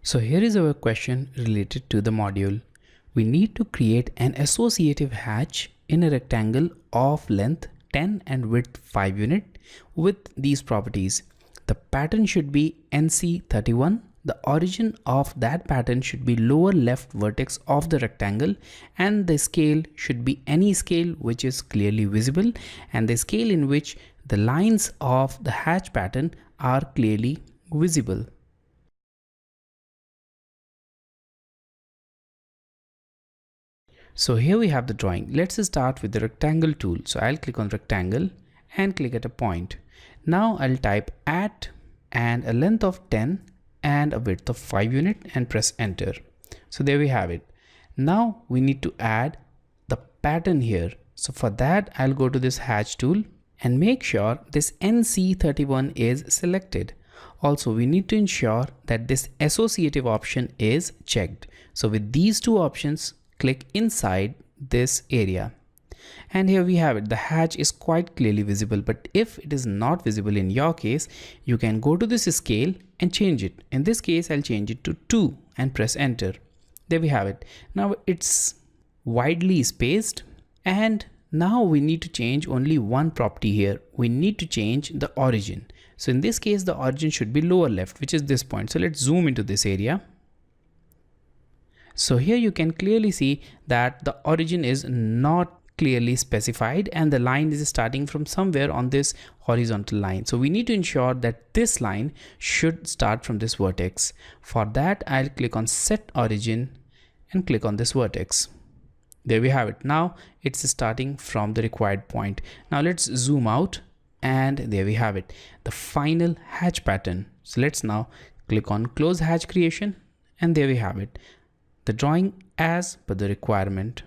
So here is our question related to the module. We need to create an associative hatch in a rectangle of length 10 and width 5 unit with these properties. The pattern should be NC31. The origin of that pattern should be lower left vertex of the rectangle, and the scale should be any scale which is clearly visible, and the scale in which the lines of the hatch pattern are clearly visible. So here we have the drawing. Let's start with the rectangle tool. So I'll click on rectangle and click at a point. Now I'll type at and a length of 10 and a width of 5 unit and press enter. So there we have it. Now we need to add the pattern here. So for that I'll go to this hatch tool and make sure this NC31 is selected. Also we need to ensure that this associative option is checked. So with these two options, click inside this area. And here we have it. The hatch is quite clearly visible, but if it is not visible in your case, you can go to this scale and change it. In this case, I'll change it to 2 and press enter. There we have it. Now it's widely spaced, and now we need to change only one property here. We need to change the origin. So in this case, the origin should be lower left, which is this point. So let's zoom into this area. So here you can clearly see that the origin is not clearly specified and the line is starting from somewhere on this horizontal line. So we need to ensure that this line should start from this vertex. For that, I'll click on set origin and click on this vertex. There we have it. Now it's starting from the required point. Now let's zoom out, and there we have it, the final hatch pattern. So let's now click on close hatch creation, and there we have it, the drawing as per the requirement.